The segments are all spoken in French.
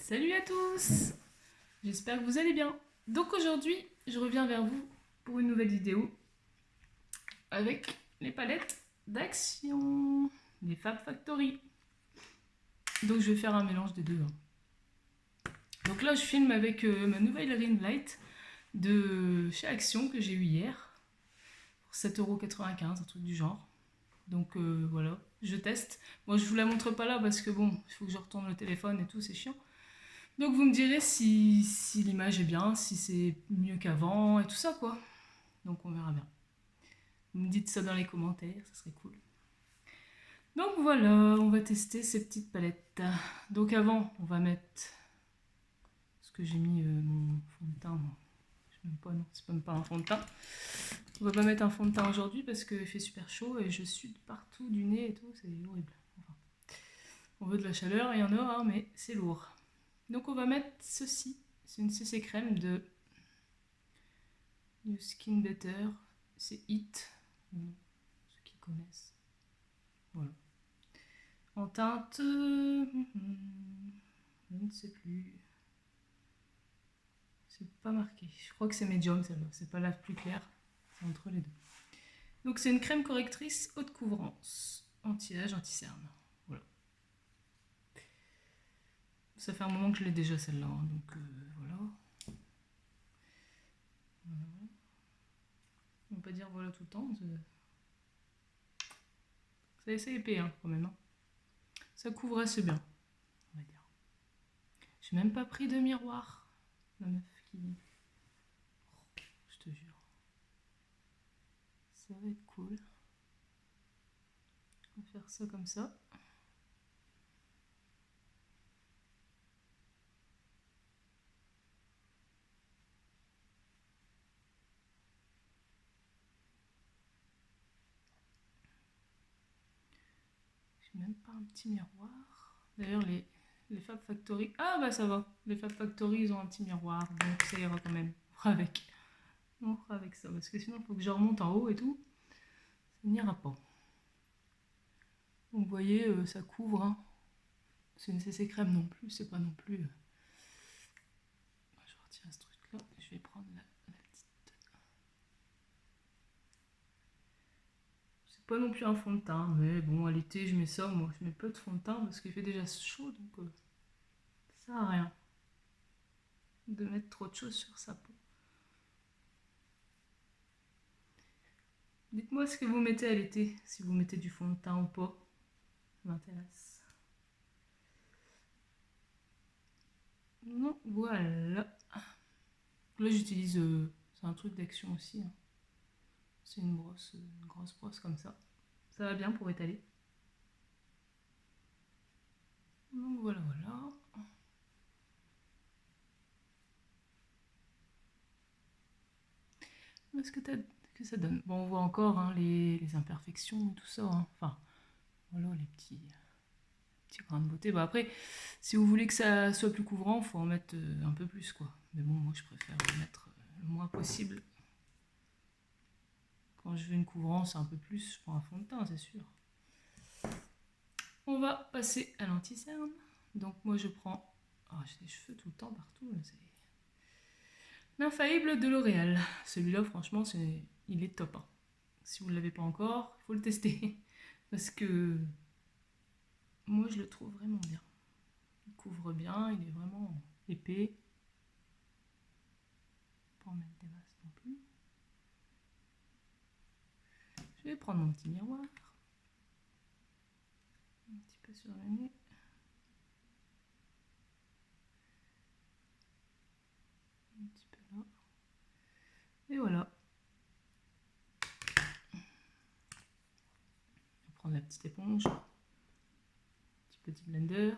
Salut à tous! J'espère que vous allez bien. Donc aujourd'hui, je reviens vers vous pour une nouvelle vidéo avec les palettes d'Action, les Fab Factory. Donc je vais faire un mélange des deux. Donc là, je filme avec ma nouvelle ring light de chez Action que j'ai eu hier pour 7,95 €, un truc du genre. Donc voilà, je teste. Moi, je vous la montre pas là parce que bon, il faut que je retourne le téléphone et tout, c'est chiant. Donc vous me direz si l'image est bien, si c'est mieux qu'avant et tout ça quoi. Donc on verra bien. Vous me dites ça dans les commentaires, ça serait cool. Donc voilà, on va tester ces petites palettes. Donc avant, on va mettre... Parce que j'ai mis mon fond de teint. Je sais même pas, non, c'est même pas un fond de teint. On va pas mettre un fond de teint aujourd'hui parce qu'il fait super chaud et je sude partout du nez et tout, c'est horrible. Enfin, on veut de la chaleur, il y en aura, mais c'est lourd. Donc on va mettre ceci, c'est une CC crème de New Skin Better, c'est Hit, ceux qui connaissent. Voilà. En teinte, je ne sais plus, c'est pas marqué. Je crois que c'est médium celle-là, c'est pas la plus claire, c'est entre les deux. Donc c'est une crème correctrice haute couvrance, anti-âge, anti-cerne. Voilà. Ça fait un moment que je l'ai déjà celle-là, hein, donc voilà. On va pas dire voilà tout le temps. C'est assez épais hein, quand même. Hein. Ça couvre assez bien, on va dire. J'ai même pas pris de miroir. La meuf qui... Oh, je te jure. Ça va être cool. On va faire ça comme ça. J'ai même pas un petit miroir. D'ailleurs, les Fab Factory... Ah bah ça va. Les Fab Factory, ils ont un petit miroir. Donc ça ira quand même. On fera avec. On fera avec ça. Parce que sinon, il faut que je remonte en haut et tout. Ça n'ira pas. Donc vous voyez, ça couvre. Hein. C'est une CC crème non plus. C'est pas non plus... Je retire ce truc là. Je vais prendre la petite... C'est pas non plus un fond de teint. Mais bon, à l'été, je mets ça. Moi, je mets peu de fond de teint parce qu'il fait déjà chaud. Donc ça sert à rien de mettre trop de choses sur sa peau. Dites-moi ce que vous mettez à l'été, si vous mettez du fond de teint ou pas. Ça m'intéresse. Non, voilà. Là, j'utilise... c'est un truc d'Action aussi. Hein. C'est une brosse, une grosse brosse comme ça. Ça va bien pour étaler. Donc voilà, voilà. Qu'est-ce que ça donne? Bon, on voit encore hein, les imperfections et tout ça. Hein. Enfin, voilà les petits grains de beauté. Bah après, si vous voulez que ça soit plus couvrant, il faut en mettre un peu plus quoi. Mais bon, moi je préfère en mettre le moins possible. Quand je veux une couvrance un peu plus, je prends un fond de teint, c'est sûr. On va passer à l'anti-cerne. Donc moi je prends... Oh, j'ai des cheveux tout le temps partout. C'est l'infaillible de L'Oréal. Celui-là, franchement, il est top. Hein. Si vous ne l'avez pas encore, il faut le tester. Parce que moi, je le trouve vraiment bien. Il couvre bien, il est vraiment épais. Pas en mettre des masses non plus. Je vais prendre mon petit miroir. Un petit peu sur le nez. Un petit peu là. Et voilà. Je vais prendre la petite éponge. Petit blender.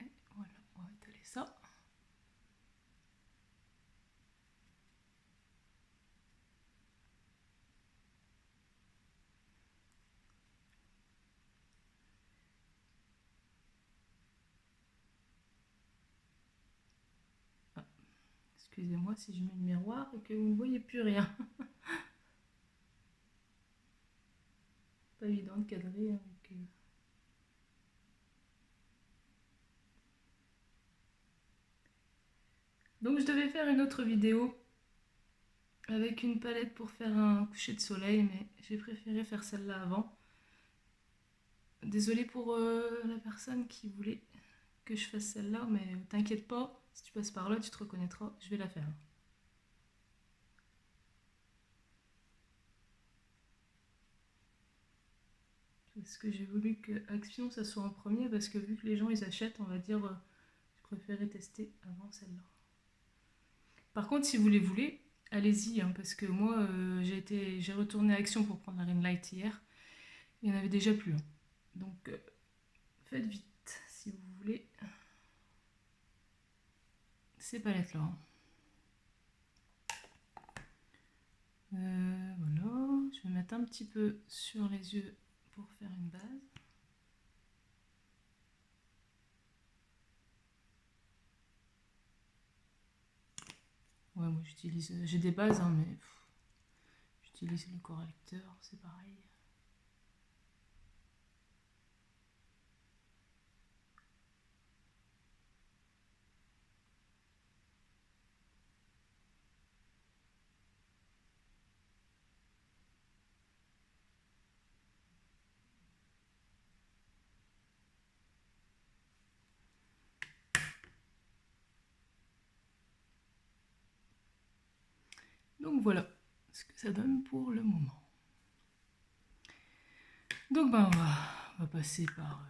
Et voilà, on va étaler ça. Ah, excusez-moi si je mets le miroir et que vous ne voyez plus rien. Pas évident de cadrer avec... Donc je devais faire une autre vidéo avec une palette pour faire un coucher de soleil, mais j'ai préféré faire celle-là avant. Désolée pour la personne qui voulait que je fasse celle-là, mais t'inquiète pas, si tu passes par là, tu te reconnaîtras, je vais la faire. Parce que j'ai voulu que Action ça soit en premier, parce que vu que les gens ils achètent, on va dire, je préférais tester avant celle-là. Par contre, si vous les voulez, allez-y, hein, parce que moi j'ai retourné à Action pour prendre la Ring Light hier, il n'y en avait déjà plus. Hein. Donc faites vite si vous voulez ces palettes là. Voilà, je vais mettre un petit peu sur les yeux pour faire une base. Ouais, moi j'utilise, j'ai des bases, hein, mais j'utilise le correcteur, c'est pareil. Donc voilà ce que ça donne pour le moment. Donc ben on va passer par...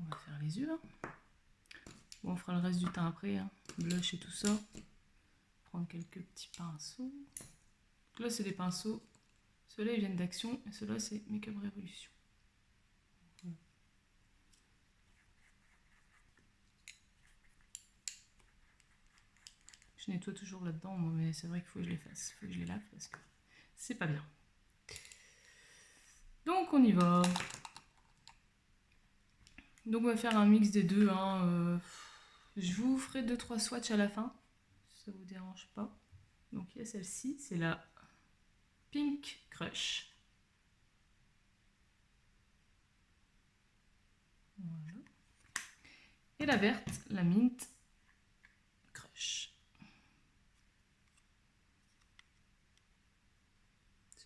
on va faire les yeux. Hein. Bon, on fera le reste du temps après, hein. Blush et tout ça. Prendre quelques petits pinceaux. Donc là c'est des pinceaux. Ceux-là ils viennent d'Action et ceux-là c'est Make-up Révolution. Je nettoie toujours là-dedans, moi, mais c'est vrai qu'il faut que je les fasse. Il faut que je les lave parce que c'est pas bien. Donc on y va. Donc on va faire un mix des deux. Hein. Je vous ferai 2-3 swatchs à la fin, si ça vous dérange pas. Donc il y a celle-ci, c'est la Pink Crush. Voilà. Et la verte, la Mint Crush.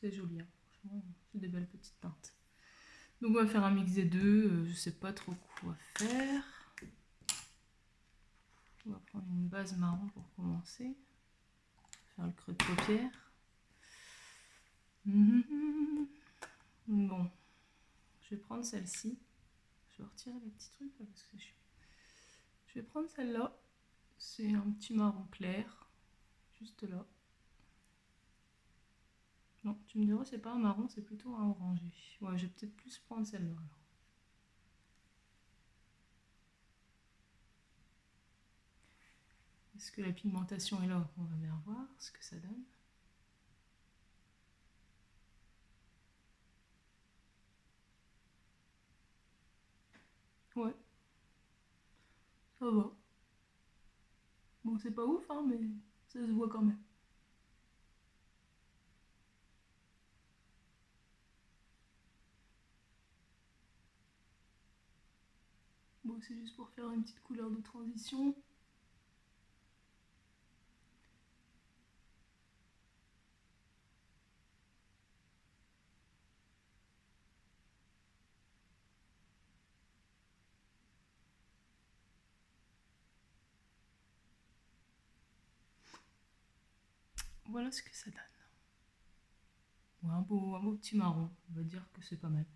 C'est joli, hein. Franchement, c'est des belles petites teintes. Donc on va faire un mix des deux, je sais pas trop quoi faire. On va prendre une base marron pour commencer. Faire le creux de paupière. Bon, je vais prendre celle-ci. Je vais retirer les petits trucs là parce que je vais prendre celle-là. C'est un petit marron clair, juste là. Non, tu me diras, c'est pas un marron, c'est plutôt un orangé. Ouais, je vais peut-être plus prendre celle-là alors. Est-ce que la pigmentation est là? On va bien voir ce que ça donne. Ouais, ça va. Bon, c'est pas ouf, hein, mais ça se voit quand même. Bon, c'est juste pour faire une petite couleur de transition. Voilà ce que ça donne. Ouais, un beau petit marron, on va dire que c'est pas mal.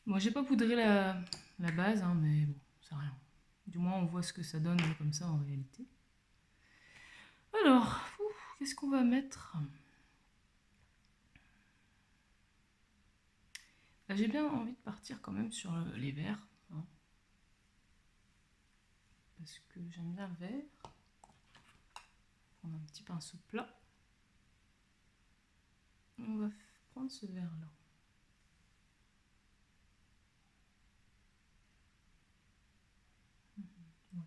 Bon, j'ai pas poudré la base, hein, mais bon, c'est rien. Du moins, on voit ce que ça donne comme ça en réalité. Alors, qu'est-ce qu'on va mettre? Là, j'ai bien envie de partir quand même sur les verts. Hein, parce que j'aime bien le vert. On a un petit pinceau plat. On va prendre ce vert là. Ouais.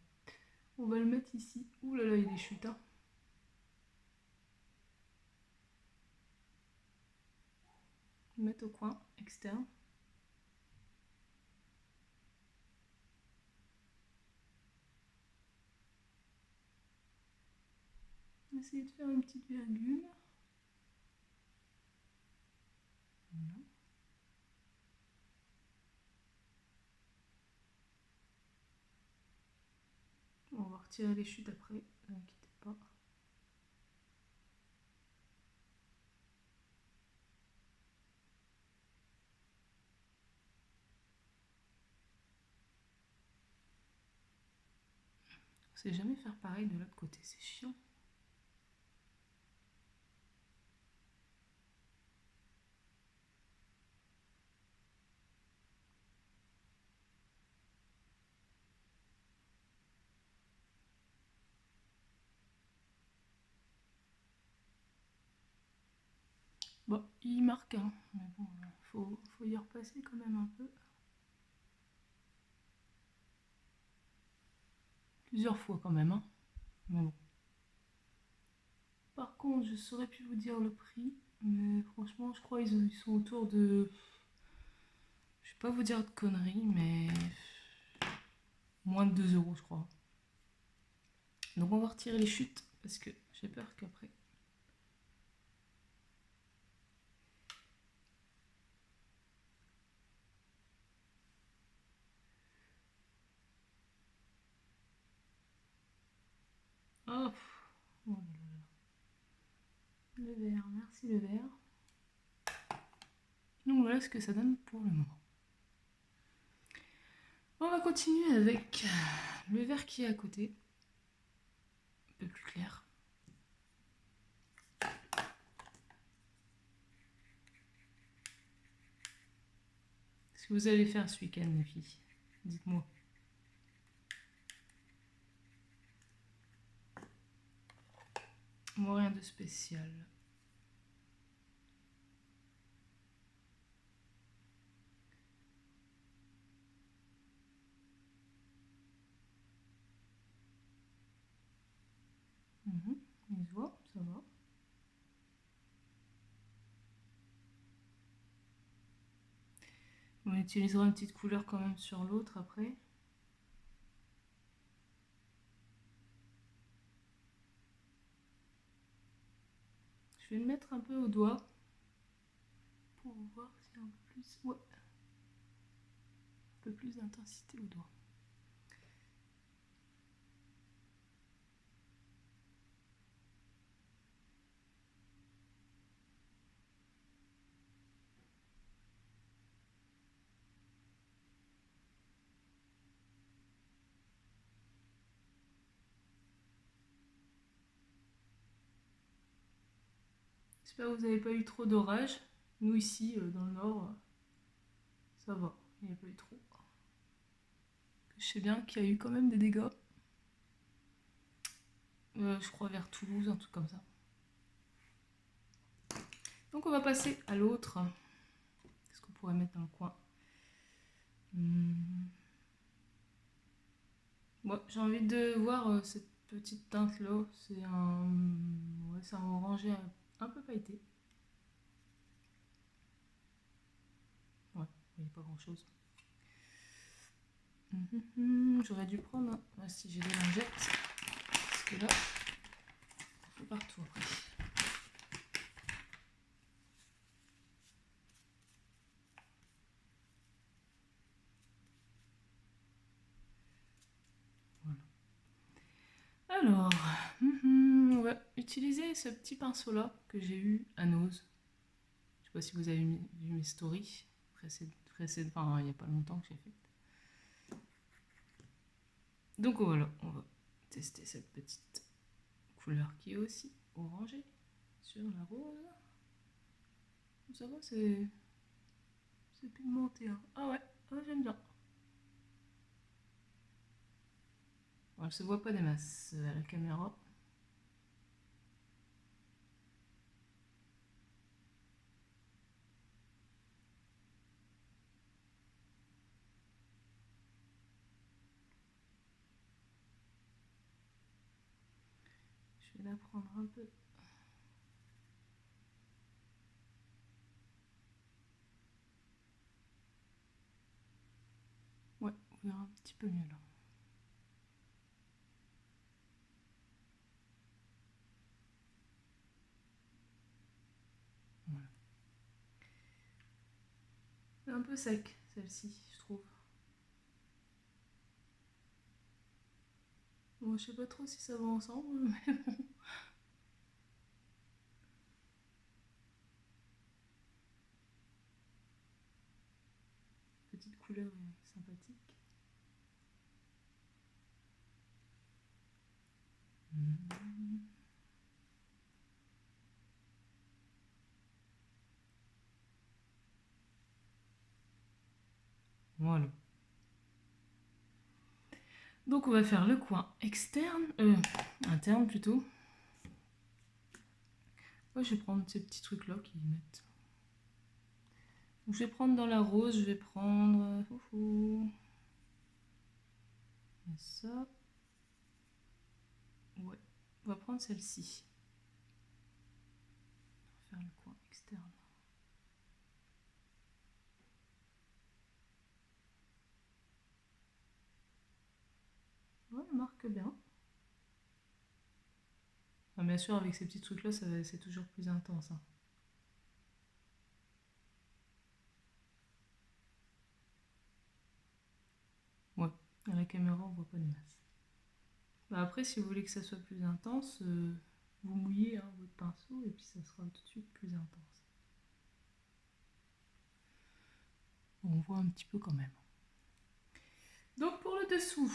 On va le mettre ici. Ouh là là, il y a des chutes. Hein. Le mettre au coin externe. vais essayer de faire une petite virgule. Voilà. On va retirer les chutes après, ne vous inquiétez pas. On sait jamais faire pareil de l'autre côté, c'est chiant. Bon, il marque, hein. Mais bon, faut y repasser quand même un peu. Plusieurs fois quand même, hein. Mais bon. Par contre, je saurais plus vous dire le prix, mais franchement, je crois qu'ils sont autour de... Je vais pas vous dire de conneries, mais... moins de 2 euros, je crois. Donc on va retirer les chutes, parce que j'ai peur qu'après... Oh, oh là là. Le verre, merci le verre. Donc voilà ce que ça donne pour le moment. On va continuer avec le verre qui est à côté. Un peu plus clair. Qu'est-ce que vous allez faire ce week-end, les filles? Dites-moi. Moi, rien de spécial. Il se voit, ça va. On utilisera une petite couleur quand même sur l'autre après. Je vais le mettre un peu au doigt pour voir s'il y a un peu plus, ouais, un peu plus d'intensité au doigt. J'espère que vous n'avez pas eu trop d'orage. Nous ici, dans le nord, ça va, il n'y a pas eu trop. Je sais bien qu'il y a eu quand même des dégâts. Je crois vers Toulouse, un truc comme ça. Donc on va passer à l'autre. Qu'est-ce qu'on pourrait mettre dans le coin? Bon, j'ai envie de voir cette petite teinte là. C'est un, ouais, c'est un orangé un peu pailleté. Ouais, il n'y a pas grand chose. J'aurais dû prendre, si j'ai des lingettes, parce que là, un peu partout après. Voilà. Alors, on va utiliser ce petit pinceau là que j'ai eu à Nose. Je sais pas si vous avez vu mes stories précédentes, enfin il n'y a pas longtemps que j'ai fait. Donc voilà, on va tester cette petite couleur qui est aussi orangée sur la rose. Ça va, c'est pigmenté. Hein. Ah ouais, j'aime bien. Bon, elle se voit pas des masses à la caméra. Je vais la prendre un peu. Ouais, on verra un petit peu mieux là. un peu sec, celle-ci, je trouve. Bon, je sais pas trop si ça va ensemble, mais bon. Petite couleur sympathique. Voilà. Donc on va faire le coin externe, interne plutôt. Moi je vais prendre ces petits trucs là qui mettent. Donc, je vais prendre dans la rose, je vais prendre et ça. Ouais, on va prendre celle-ci. On va faire le coin externe. Ouais, elle marque bien. Ah, bien sûr, avec ces petits trucs-là, c'est toujours plus intense. Hein. Ouais, à la caméra, on voit pas des masses. Bah après, si vous voulez que ça soit plus intense, vous mouillez hein, votre pinceau et puis ça sera tout de suite plus intense. On voit un petit peu quand même. Donc pour le dessous,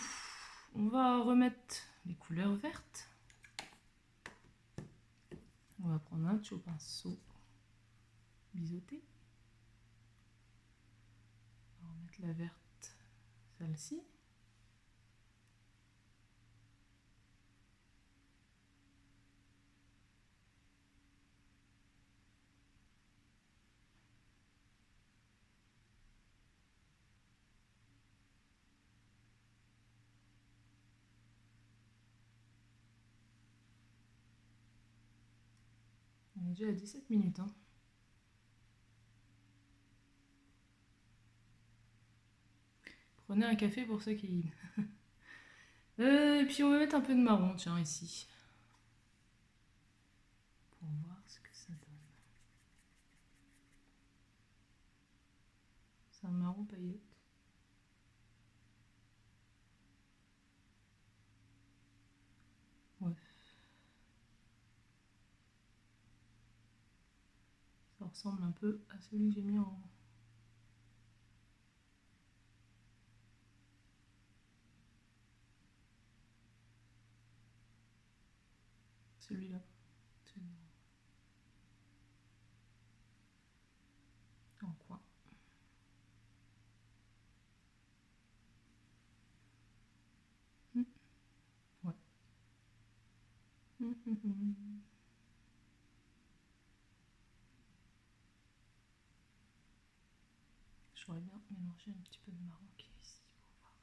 on va remettre les couleurs vertes. On va prendre un petit pinceau biseauté. On va remettre la verte, celle-ci. On est déjà à 17 minutes. Hein. Prenez un café pour ceux qui... et puis on va mettre un peu de marron, tiens, ici. Pour voir ce que ça donne. C'est un marron paillette. Ouais. Ça ressemble un peu à celui que j'ai mis en... Celui-là. En coin. Ouais. J'aurais bien mélangé un petit peu de marron qui est ici pour voir.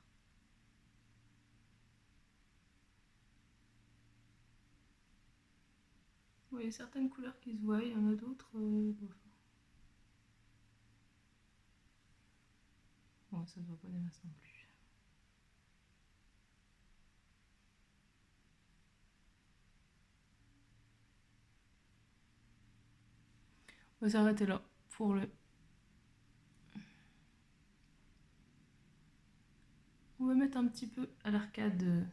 Oui, il y a certaines couleurs qui se voient, il y en a d'autres. Bon, ça se voit pas des masses non plus. On va s'arrêter là pour le... On va mettre un petit peu à l'arcade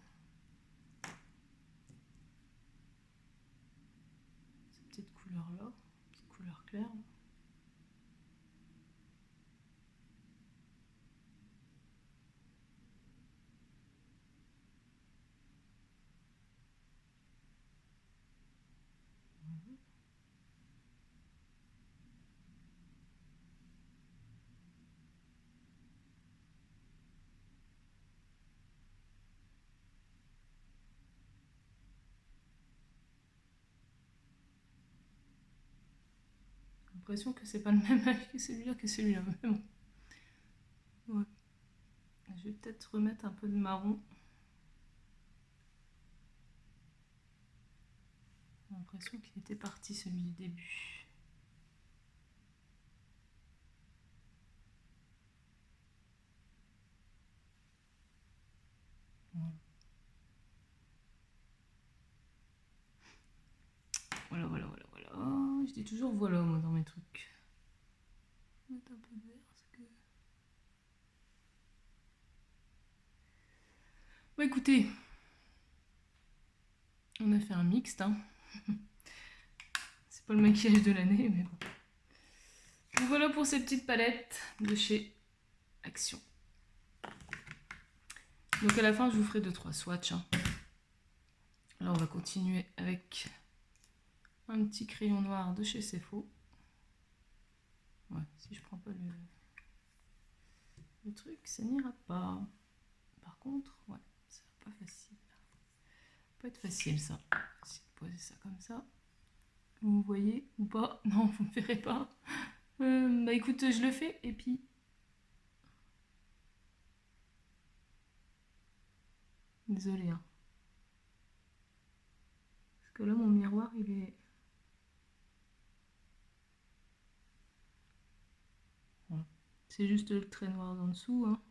cette petite couleur là, petite couleur claire. J'ai l'impression que c'est pas le même œil que celui-là, mais bon. Ouais. Je vais peut-être remettre un peu de marron. J'ai l'impression qu'il était parti celui du début. Voilà. Voilà. Je dis toujours voilà moi dans mes trucs. Mettre un peu de vert parce que... Bon, écoutez, on a fait un mixte, hein. C'est pas le maquillage de l'année, mais bon. Donc voilà pour ces petites palettes de chez Action. Donc à la fin, je vous ferai 2-3 swatchs, hein. Alors on va continuer avec un petit crayon noir de chez Cefo. Ouais, si je prends pas le truc, ça n'ira pas. Par contre, ouais, ça va pas facile. Ça va pas être facile ça. Si vous posez ça comme ça, vous me voyez ou pas? Non, vous me verrez pas. Bah écoute, je le fais et puis... Désolée, hein. Parce que là, mon miroir, il est... Voilà. C'est juste le trait noir en dessous, hein.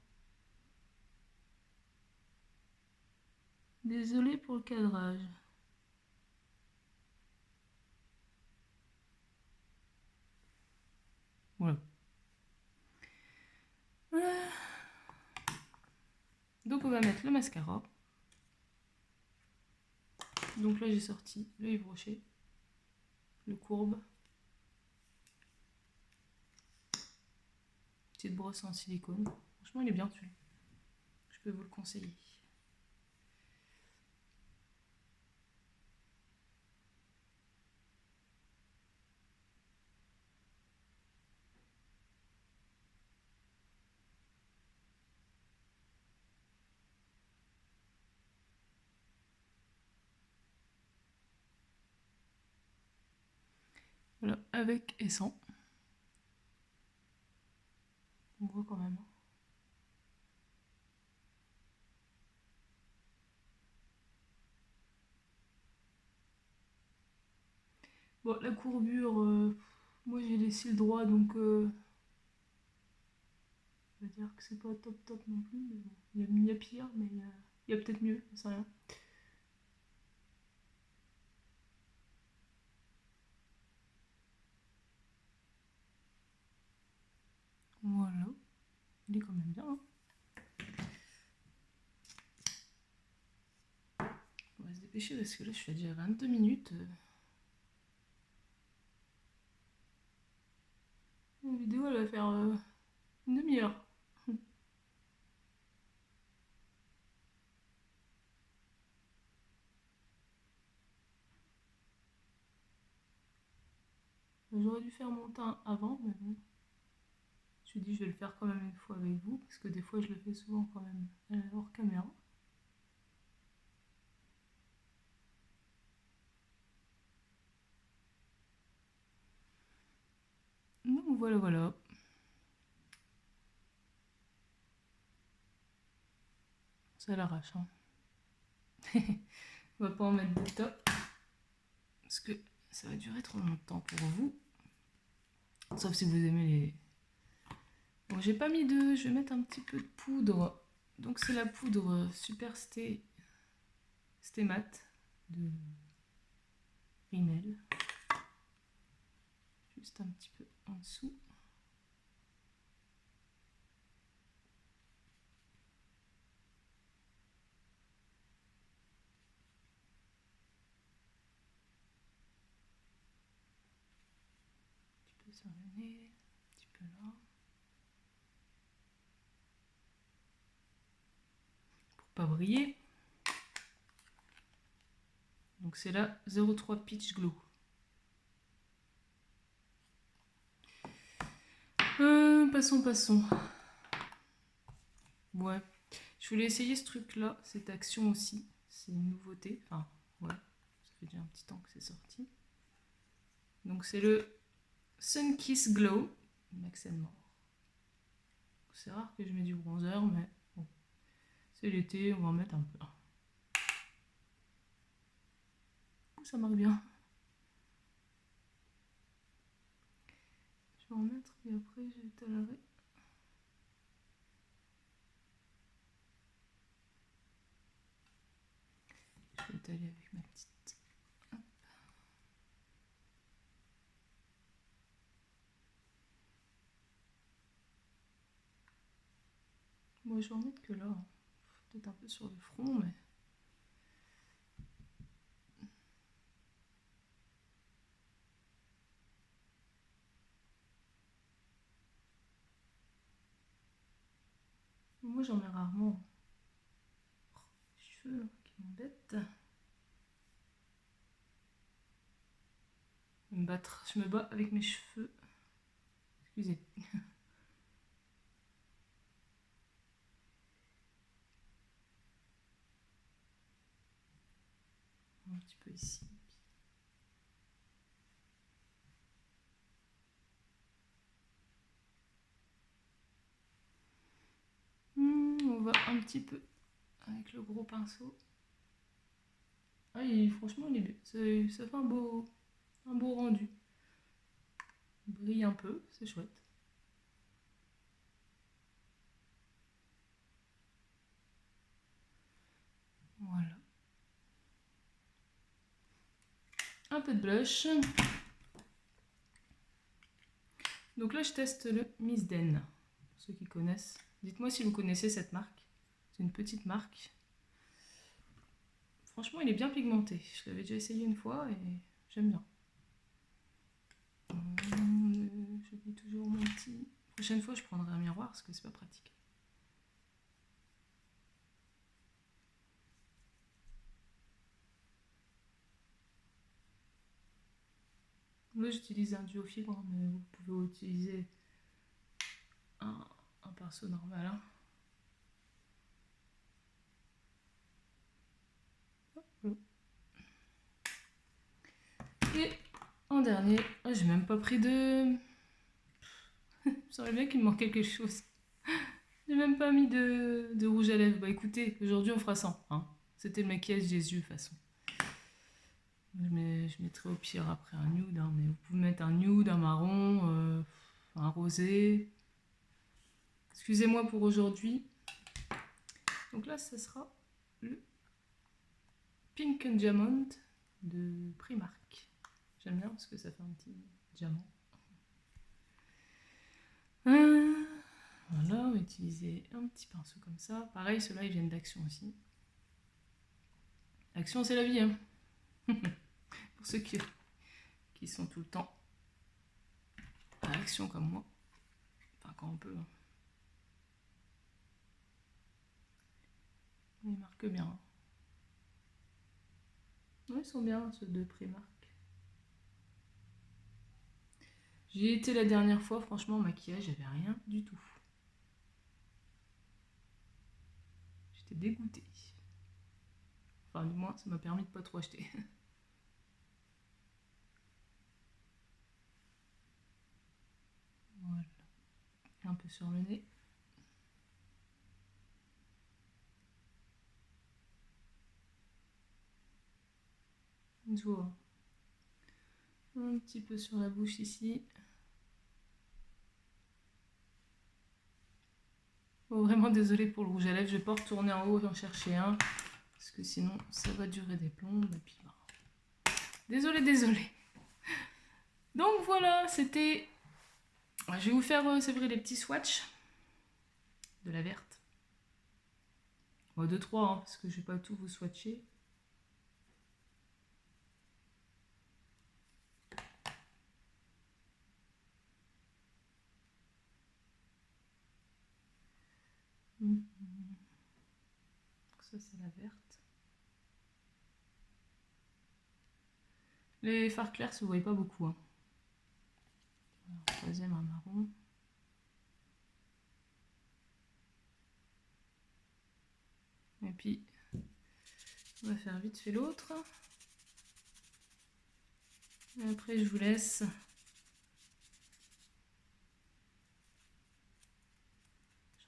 Désolée pour le cadrage. Voilà. Donc on va mettre le mascara. Donc là j'ai sorti le Yves Rocher, le courbe. Petite brosse en silicone. Franchement il est bien celui-là. Je peux vous le conseiller. Voilà, avec et sans. On voit quand même. Bon, la courbure, moi j'ai les cils droits donc on va dire que c'est pas top top non plus. Mais bon. Il y a pire, mais il y a peut-être mieux, je sais rien. Voilà, il est quand même bien. Hein. On va se dépêcher parce que là je suis déjà à 22 minutes. La vidéo elle va faire une demi-heure. J'aurais dû faire mon teint avant, mais bon. Je me suis dit je vais le faire quand même une fois avec vous, parce que des fois je le fais souvent quand même hors caméra. Donc voilà, voilà. Ça l'arrache, hein. On va pas en mettre des tas, parce que ça va durer trop longtemps pour vous. Sauf si vous aimez les... Bon, j'ai pas mis de... Je vais mettre un petit peu de poudre. Donc c'est la poudre Super Stay Matte de Rimmel. Juste un petit peu en dessous. Un petit peu sur le nez, un petit peu là. Pour pas briller. Donc c'est la 03 Peach Glow. Passons. Ouais. Je voulais essayer ce truc-là, cette action aussi. C'est une nouveauté. Enfin, ouais. Ça fait déjà un petit temps que c'est sorti. Donc c'est le Sun Kiss Glow Max More. C'est rare que je mette du bronzer, mais bon. C'est l'été, on va en mettre un peu. Ça marche bien. Je vais en mettre et après j'étalerai. Je vais étaler avec ma petite. Hop. Bon, je vais en mettre que là. peut-être un peu sur le front, mais... Moi, j'en mets rarement. Oh, les cheveux là, qui m'embêtent. Je vais me battre. Je me bats avec mes cheveux. Excusez. Un petit peu ici. On va un petit peu avec le gros pinceau. Ah, franchement, il est bien. Ça fait un beau rendu. Il brille un peu, c'est chouette. Voilà. Un peu de blush. Donc là, je teste le Miss Den. Pour ceux qui connaissent. Dites-moi si vous connaissez cette marque. C'est une petite marque. Franchement, il est bien pigmenté. Je l'avais déjà essayé une fois et j'aime bien. J'oublie toujours mon petit... Prochaine fois, je prendrai un miroir parce que c'est pas pratique. Là, j'utilise un duo fibre, mais vous pouvez utiliser un pinceau normal. Hein. Et en dernier, j'ai même pas pris de... Il me semblait bien qu'il me manque quelque chose. J'ai même pas mis de rouge à lèvres. Bah écoutez, aujourd'hui on fera sans. Hein. C'était le maquillage des yeux de toute façon. Je mettrai au pire après un nude, hein, mais vous pouvez mettre un nude, un marron, un rosé. Excusez-moi pour aujourd'hui. Donc là, ce sera le Pink and Diamond de Primark. J'aime bien parce que ça fait un petit diamant. Voilà, on va utiliser un petit pinceau comme ça. Pareil, ceux-là, ils viennent d'Action aussi. Action, c'est la vie, hein. Pour ceux qui sont tout le temps à Action comme moi. Enfin, quand on peut. Hein. Ils marquent bien. Hein. Ouais, ils sont bien, ceux de Primark. J'y étais la dernière fois, franchement, maquillage, j'avais rien du tout. J'étais dégoûtée. Enfin, du moins, ça m'a permis de pas trop acheter. Voilà. Un peu sur le nez. Je vois. Un petit peu sur la bouche ici. Oh, vraiment désolée pour le rouge à lèvres, je vais pas retourner en haut et en chercher un. Parce que sinon, ça va durer des plombes. Et puis, bah... Désolée. Donc voilà, c'était... Je vais vous faire, c'est vrai, les petits swatchs de la verte. Bon, 2-3, hein, parce que je vais pas tout vous swatcher. Donc ça, c'est la verte. Les fards clairs, ça vous voyez pas beaucoup. Hein. Alors, troisième, un marron. Et puis, on va faire vite fait l'autre. Et après, je vous laisse.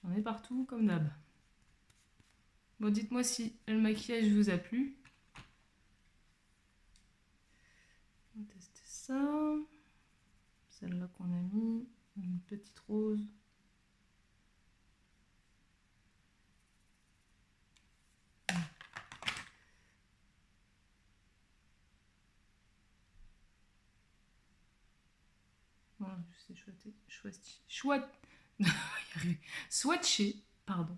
J'en ai partout, comme d'hab. Bon, dites-moi si le maquillage vous a plu. On va tester ça. Celle-là qu'on a mis. Une petite rose. Voilà, je sais swatcher, pardon.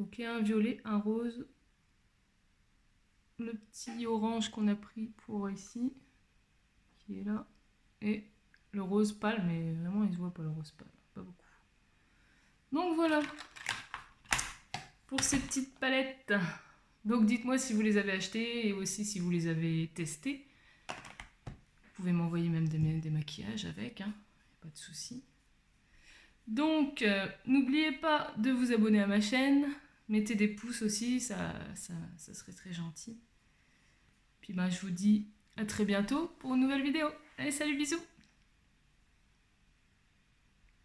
Donc il y a un violet, un rose, le petit orange qu'on a pris pour ici, qui est là, et le rose pâle, mais vraiment il se voit pas le rose pâle, pas beaucoup. Donc voilà pour ces petites palettes. Donc dites-moi si vous les avez achetées et aussi si vous les avez testées. Vous pouvez m'envoyer même des maquillages avec, hein, pas de souci. Donc n'oubliez pas de vous abonner à ma chaîne, mettez des pouces aussi, ça serait très gentil. Puis ben, je vous dis à très bientôt pour une nouvelle vidéo. Allez, salut, bisous!